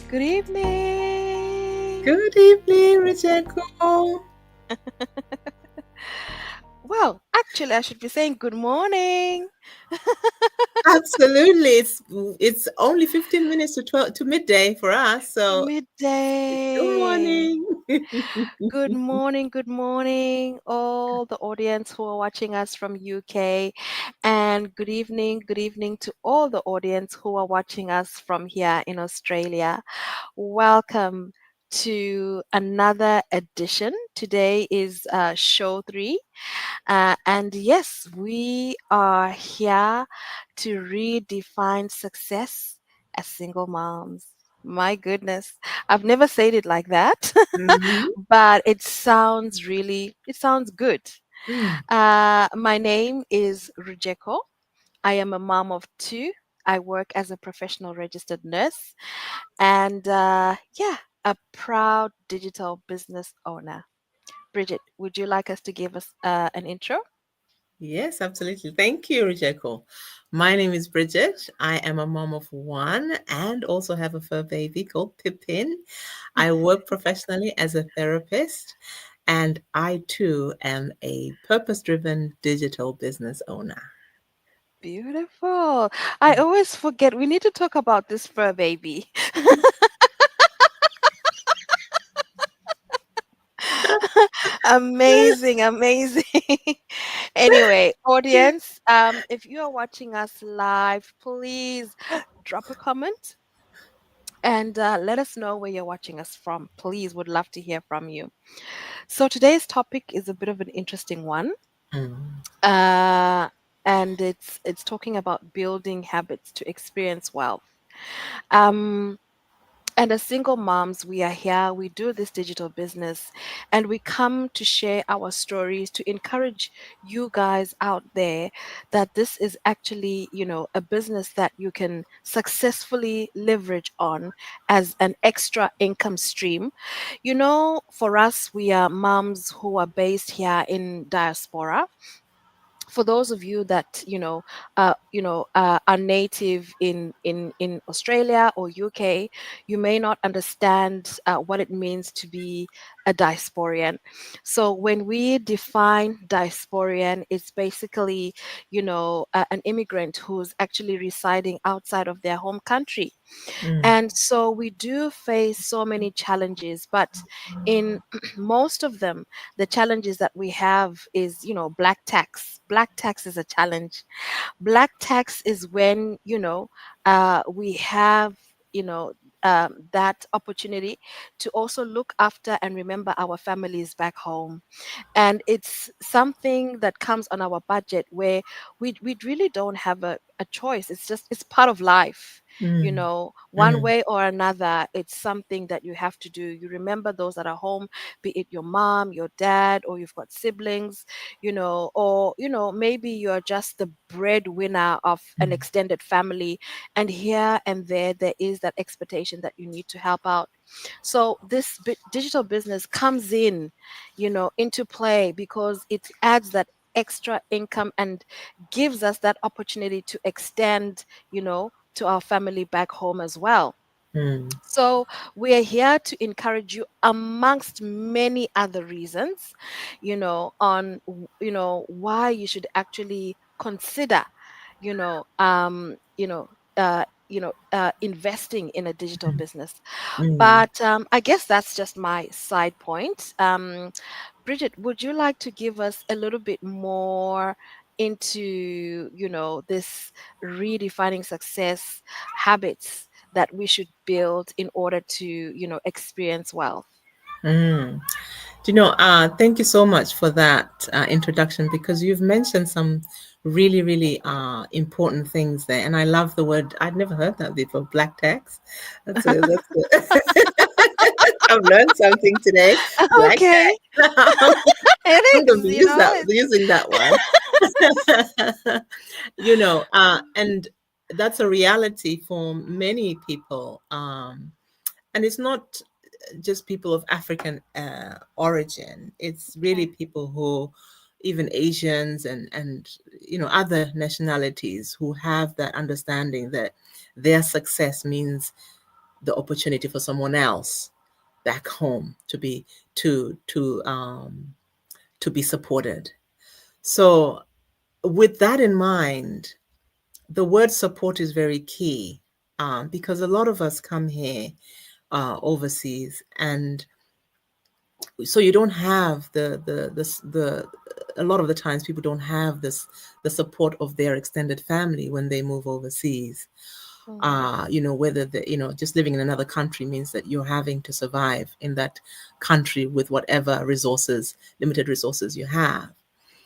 Good evening. Good evening, Rijeko. Well, actually, I should be saying good morning. Absolutely, it's only 15 minutes to 12 to midday for us. So good Midday. morning. Good morning, all the audience who are watching us from UK, and good evening to all the audience who are watching us from here in Australia. Welcome to another edition. Today is show 3. And yes, we are here to redefine success as single moms. My goodness, I've never said it like that, Mhm. but it sounds good. Mm. My name is Rujeko. I am a mom of two. I work as a professional registered nurse and, yeah, a proud digital business owner. Bridget, would you like us to give us an intro? Yes, absolutely. Thank you, Rijeko. My name is Bridget. I am a mom of one and also have a fur baby called Pippin. I work professionally as a therapist, and I too am a purpose-driven digital business owner. Beautiful. I always forget. We need to talk about this fur baby. Amazing, amazing. Anyway, audience, if you are watching us live, please drop a comment and let us know where you're watching us from. Please, would love to hear from you. So today's topic is a bit of an interesting one, Mm. uh, and it's talking about building habits to experience wealth. Um, And as single moms, we are here, we do this digital business, and we come to share our stories to encourage you guys out there that this is actually, a business that you can successfully leverage on as an extra income stream. For us, we are moms who are based here in diaspora. For those of you that are native in Australia or UK, you may not understand what it means to be a diasporian. So when we define diasporian, it's basically an immigrant who's actually residing outside of their home country. Mm. And so we do face so many challenges, but in most of them, the challenges that we have is, black tax. Black tax is a challenge. Black tax is when, we have, that opportunity to also look after and remember our families back home, and it's something that comes on our budget where we really don't have a choice. It's part of life. Mm. One Mm. way or another, it's something that you have to do. You remember those that are home, be it your mom, your dad, or you've got siblings, or maybe you're just the breadwinner of an Mm. extended family, and here and there is that expectation that you need to help out. So this digital business comes in, into play because it adds that extra income and gives us that opportunity to extend, to our family back home as well. Mm. So we are here to encourage you amongst many other reasons, why you should actually consider, you know, um, you know, investing in a digital business. Mm. But I guess that's just my side point. Bridget, would you like to give us a little bit more into, this redefining success habits that we should build in order to, experience wealth? Mm. Thank you so much for that introduction because you've mentioned some really, really important things there, and I love the word. I'd never heard that before. Black tax. That's good. I've learned something today. Black Okay, tax. it I'm going to is, be using that one. And that's a reality for many people. And it's not just people of African origin. It's really okay. people who, even Asians and other nationalities who have that understanding that their success means the opportunity for someone else back home to be supported. So with that in mind, the word support is very key, because a lot of us come here overseas, and so you don't have the a lot of the times people don't have the support of their extended family when they move overseas. Mm, Whether just living in another country means that you're having to survive in that country with whatever limited resources you have.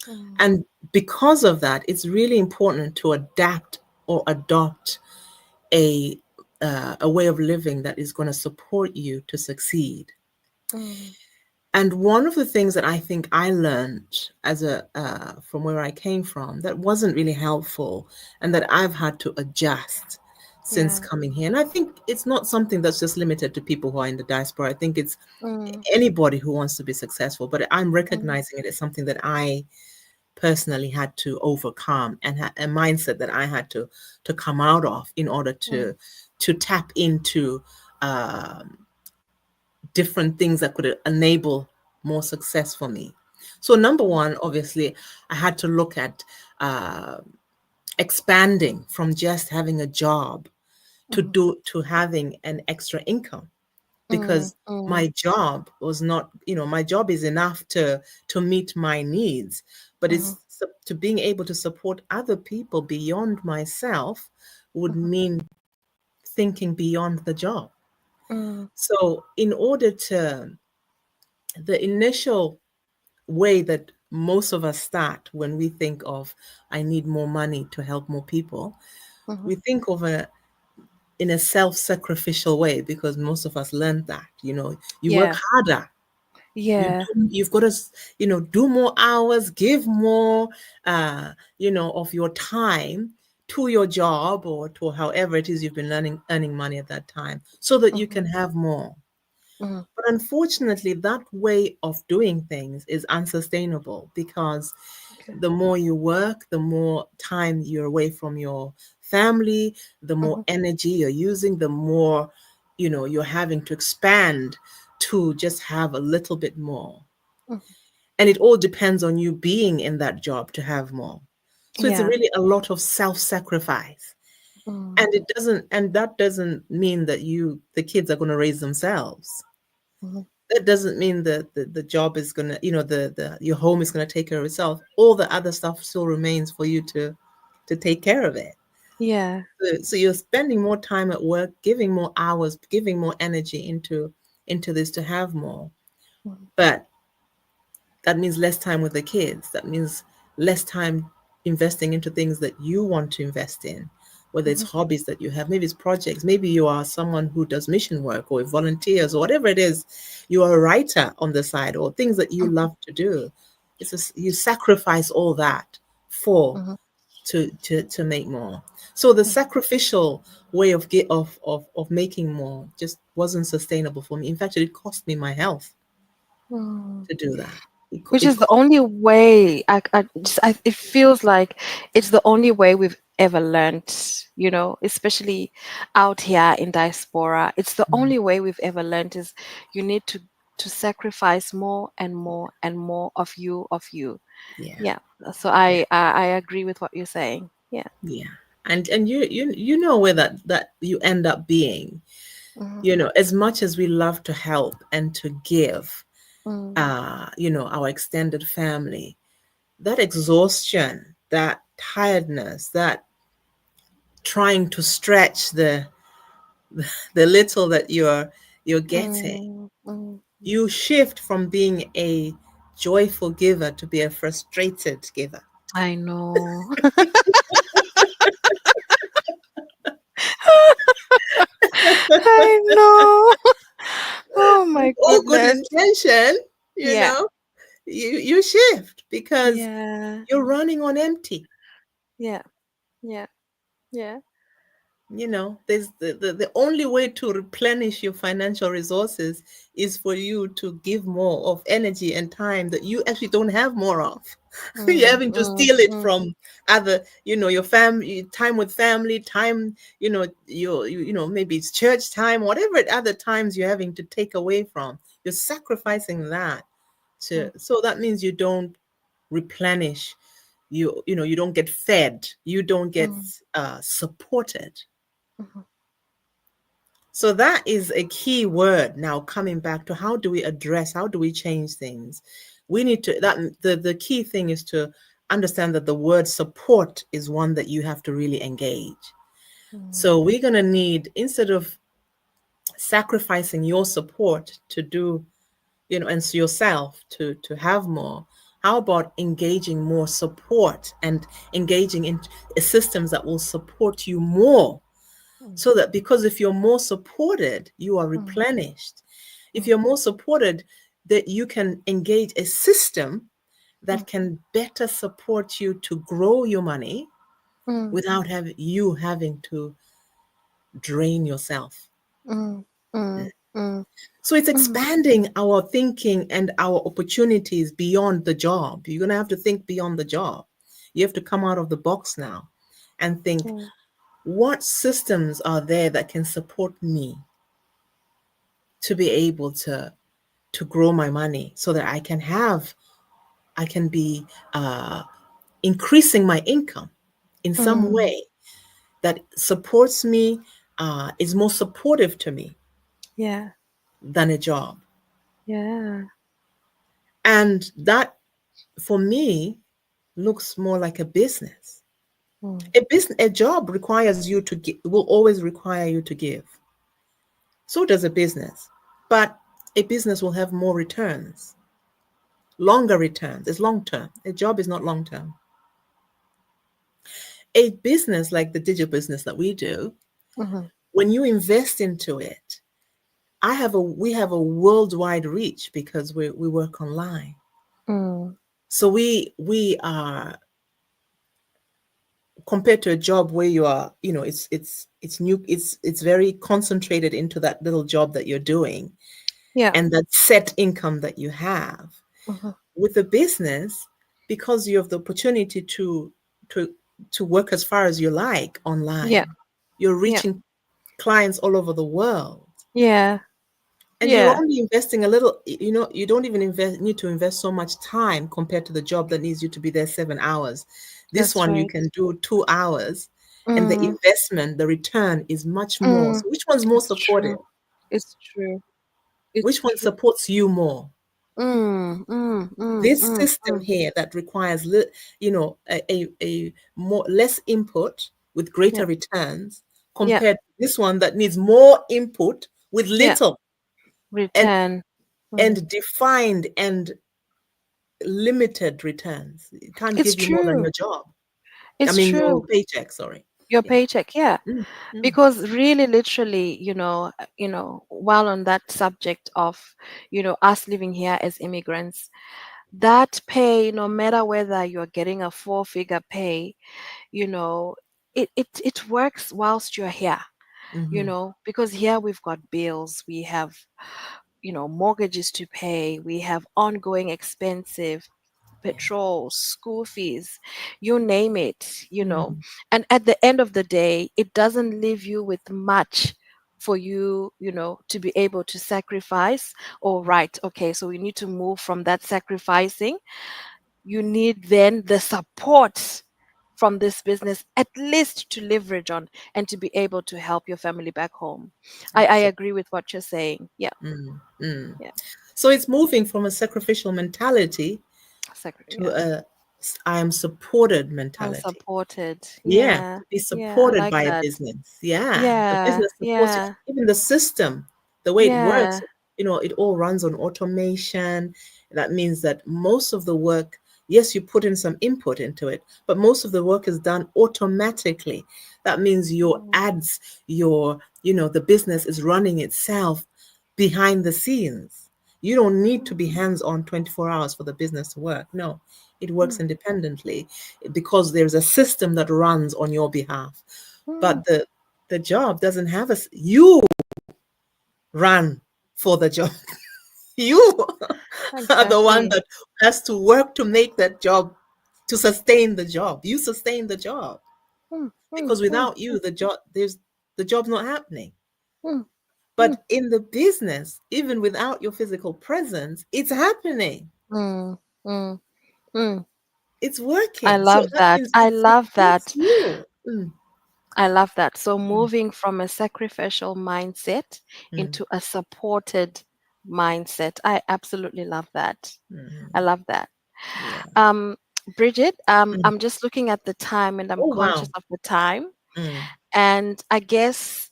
mm, And because of that, it's really important to adapt or adopt a a way of living that is going to support you to succeed. mm, And one of the things that I think I learned as a from where I came from that wasn't really helpful, and that I've had to adjust since yeah. coming here. And I think it's not something that's just limited to people who are in the diaspora. I think it's Mm, anybody who wants to be successful. But I'm mm, recognizing it as something that I personally had to overcome, and a mindset that I had to come out of in order mm, to tap into um, different things that could enable more success for me. So number mm, one, obviously, I had to look at uh, expanding from just having a job mm, to having an extra income, mm, because mm, my job was not, my job is enough to meet my needs, but mhm, to being able to support other people beyond myself would mhm, mean thinking beyond the job. mm, So in order to the initial way that most of us start when we think of I need more money to help more people, mhm. we think of a in a self-sacrificial way, because most of us learned that, you work Yeah, harder. yeah. You've got to, do more hours, give more, of your time to your job or to however it is you've been earning money at that time, so that you Mhm, can have more. mhm. But unfortunately, that way of doing things is unsustainable, because Okay. the more you work, the more time you're away from your family, the more Mhm, energy you're using, the more, you're having to expand to just have a little bit more. mhm. And it all depends on you being in that job to have more. So it's Yeah. really a lot of self-sacrifice. Mm, And that doesn't mean that the kids are going to raise themselves. mhm. That doesn't mean that the job is gonna, the your home is gonna take care of itself. All the other stuff still remains for you to take care of it. Yeah. So you're spending more time at work, giving more hours, giving more energy into this to have more. Mhm, But that means less time with the kids. That means less time investing into things that you want to invest in, whether it's mhm, hobbies that you have, maybe it's projects, maybe you are someone who does mission work or volunteers or whatever it is. You are a writer on the side, or things that you mhm, love to do. You sacrifice all that for mhm, to make more. So the mhm. sacrificial way of making more just wasn't sustainable for me. In fact, it cost me my health Mm. to do that. Which It is the cost only way it feels like it's the only way we've ever learned, especially out here in diaspora. It's the me. only way we've ever learned is you need to sacrifice more and more and more of you. Yeah, Yeah. So yeah, I agree with what you're saying. Yeah. yeah. And you know where that you end up being. Mm, As much as we love to help and to give, mm, our extended family, that exhaustion, that tiredness, that trying to stretch the little that you're getting, mm, mm. you shift from being a joyful giver to be a frustrated giver. I know. I know. Oh With my all good goodness. intention, you Yeah. know, you shift because Yeah. you're running on empty. Yeah. Yeah. Yeah. there's the only way to replenish your financial resources is for you to give more of energy and time that you actually don't have more of. You're mm, having to mm, steal it mm, from other, your family, time with family, time, maybe it's church time, whatever other times you're having to take away from. You're sacrificing that mm, so that means you don't replenish, you don't get fed, you don't get mm, supported. mhm, So that is a key word. Now coming back to how do we change things? We need to that the key thing is to understand that the word support is one that you have to really engage. mm, So we're going to need, instead of sacrificing your support to do, and yourself to have more, how about engaging more support and engaging in systems that will support you more, mm, so that, because if you're more supported, you are mm, replenished. If mm, you're more supported, that you can engage a system that mm, can better support you to grow your money mm, without having to drain yourself. mm, mm, mm, So it's mm, expanding our thinking and our opportunities beyond the job. You're going to have to think beyond the job. You have to come out of the box now and think, mm, what systems are there that can support me to be able to grow my money, so that I can be increasing my income in some mm. way that supports me, is more supportive to me Yeah, than a job. yeah. And that, for me, looks more like a business. Mm, A job requires you to give, will always require you to give. So does a business. But a business will have more returns, longer returns. It's long term. A job is not long term. A business like the digital business that we do, mhm, when you invest into it, we have a worldwide reach because we work online. mm, So we are, compared to a job where you are, it's very concentrated into that little job that you're doing yeah, and that set income that you have. mhm, With a business, because you have the opportunity to to work as far as you like yeah, online, you're yeah, reaching clients all over the world, yeah. and you're Yeah, only investing a little. You don't even need to invest so much time compared to the job that needs you to be there 7 hours. This that's one you right. can do 2 hours, and the Mm, investment, the return is much more. mm, So which one's more it's supportive? true. It's true. It's Which one true. supports you more? Mm, mm, mm, This mm, system mm. here that requires a more less input with Yeah, greater returns, yeah, compared to this one that needs more input with yeah. little, and Return. Mm. and defined and limited returns. It can't It's give you more than true. your job. I It's mean your true. paycheck, sorry. Your Yeah. paycheck, yeah. Mm, mm, Because really, literally, while on that subject of, us living here as immigrants, that pay, no matter whether you're getting a four-figure pay, you know, it works whilst you're here, mhm, because here we've got bills, we have, mortgages to pay, we have ongoing expensive petrol, school fees, you name it, mhm, and at the end of the day, it doesn't leave you with much for you, to be able to sacrifice. All right, okay, so we need to move from that sacrificing. You need then the support from this business, at least to leverage on and to be able to help your family back home. I absolutely. agree with what you're saying. Yeah, Mm, mm. yeah. So it's moving from a sacrificial mentality to Yeah. a I am supported I'm mentality. supported. Yeah, Yeah. to be Yeah. I supported like by a that. business. Yeah, the Yeah. business supports you. Yeah. Even the system, the way it works, Yeah. it all runs on automation. That means that most of the work, yes, you put in some input into it, but most of the work is done automatically. That means your Mm, ads, the business is running itself behind the scenes. You don't need to be mm, hands on 24 hours for the business to work. No, it works mm, independently because there's a system that runs on your behalf. mm, But The job doesn't have us. You run for the job. You are the one Exactly. that has to work to make that job, to sustain the job. You sustain the job Mm, mm, because mm, without you, the job's not happening. mm, mm, But in the business, even without your physical presence, it's happening. mm, mm, mm. It's I working. So love that that. means I it love supports that. you. Mm, I love that. So mm, moving from a sacrificial mindset mm, into a supported mindset. I absolutely love that. I mm. love that. Yeah. Um, Bridget, Mm. I'm just looking at the time and I'm Oh, conscious wow. of the time. Mm, And I guess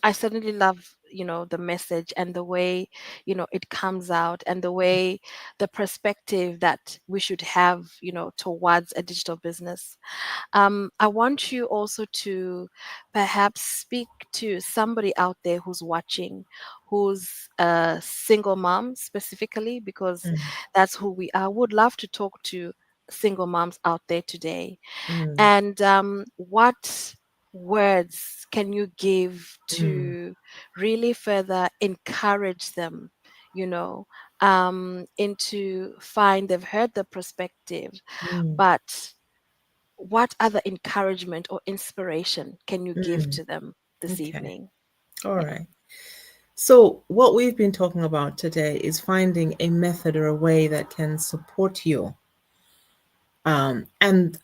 I certainly love, the message and the way, it comes out and the way the perspective that we should have, towards a digital business. I want you also to perhaps speak to somebody out there who's watching, who's a single mom specifically, because mm, that's who we are. Would love to talk to single moms out there today. mm, And what words can you give mm, to really further encourage them? Into find they've heard the perspective, mm, but what other encouragement or inspiration can you give mm. to them this Okay. evening? All Yeah. right. So, what we've been talking about today is finding a method or a way that can support you. And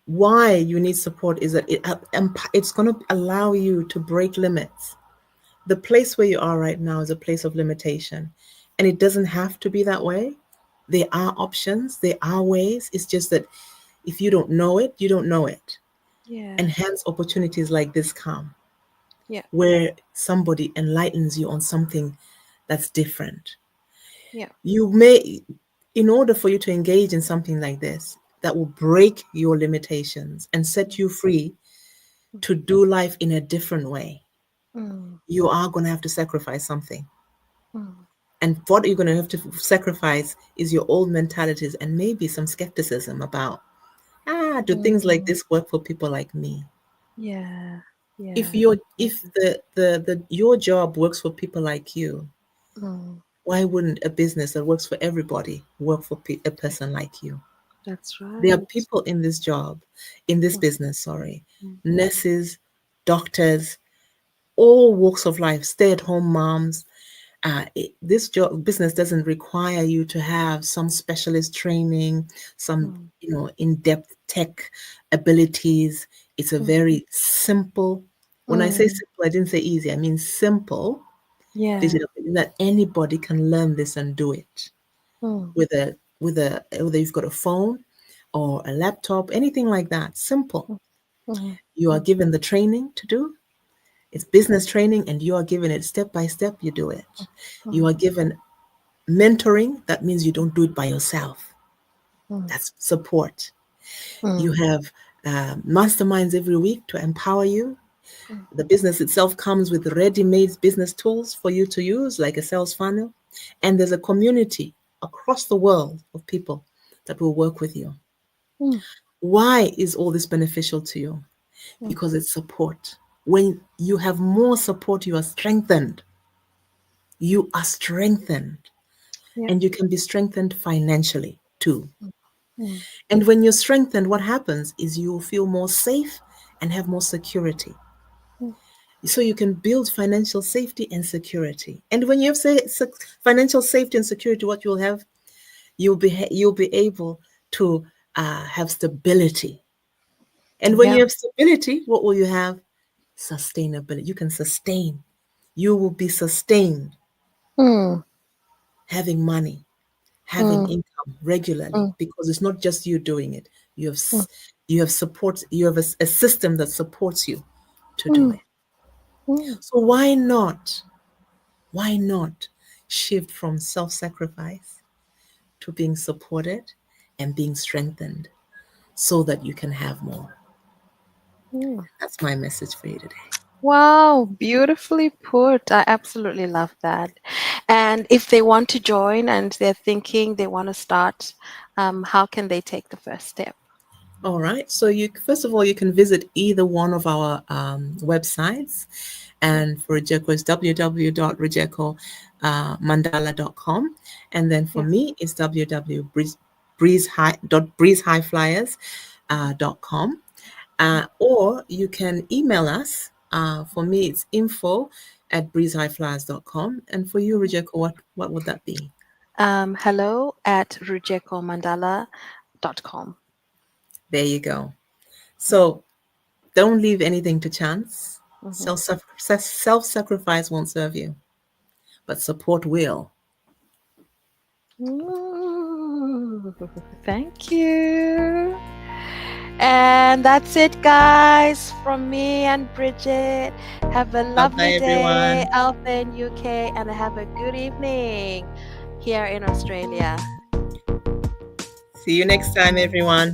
why you need support is that it's going to allow you to break limits. The place where you are right now is a place of limitation, and it doesn't have to be that way. There are options, there are ways. It's just that if you don't know it, you don't know it. Yeah. And hence, opportunities like this come Yeah. where somebody enlightens you on something that's different. Yeah. You may, in order for you to engage in something like this, that will break your limitations and set you free Mm, to do life in a different way, mm, you are going to have to sacrifice something. mm, And what you're going to have to sacrifice is your old mentalities and maybe some skepticism about, do things like mm. this work for people like me? Yeah. If Yeah. your Yeah. if the your job works for people like you, Mm. why wouldn't a business that works for everybody work for a person like you? That's There are right. people in this job, in this Mm, business, sorry, mm, nurses, doctors, all walks of life, stay-at-home moms. This job business doesn't require you to have some specialist training, some mm, in-depth tech abilities. It's a mm, very simple. When I say mm. simple, I didn't say easy. I mean simple Yeah. digital that anybody can learn this and do it Mm, with a whether you've got a phone or a laptop, anything like that. Simple. mm, mm, You are mm, given the training to do. It's business training, and you are given it step by step. You do it. You mm, are given mentoring. That means you don't do it by yourself. mm, That's support. You mm, have masterminds every week to empower you. mm, The business itself comes with ready-made business tools for you to use, like a sales funnel. And there's a community across the world of people that will work with you. mm, Why is all this beneficial to you? mm. Because it's support. When you have more support, you are strengthened. You are strengthened. Yeah. And you can be strengthened financially too. Mm, mm, And when you're strengthened, what happens is you will feel more safe and have more security. mm. So you can build financial safety and security. And when you have financial safety and security, what you'll have, you'll be able to have stability. And when you Yeah. have stability, what will you have? Sustainability. You can sustain. You will be sustained, Mm, having money, having mm, income regularly, mm, because it's not just you doing it. You have mm, you have support. You have a system that supports you to do mm, it. mm, So why not? Why not shift from self-sacrifice to being supported and being strengthened so that you can have more? mm. That's my message for you today. Wow, beautifully put. I absolutely love that. And if they want to join and they're thinking they want to start, how can they take the first step? All right. So you first of all you can visit either one of our websites, and for Rejeko it's www.rejeko mandala.com, and then for Yeah. me it's www.breezehigh.com. Or you can email us. For me it's info@breezehighflyers.com, and for you, Rejeko, what would that be? Hello at rujekomandala.com. There you go. So don't leave anything to chance. Mm-hmm. Self-sacrifice won't serve you, but support will. Ooh, thank you. And that's it, guys, from me and Bridget. Have a Bye bye, lovely day everyone. out there in UK, and have a good evening here in Australia. See you next time, everyone.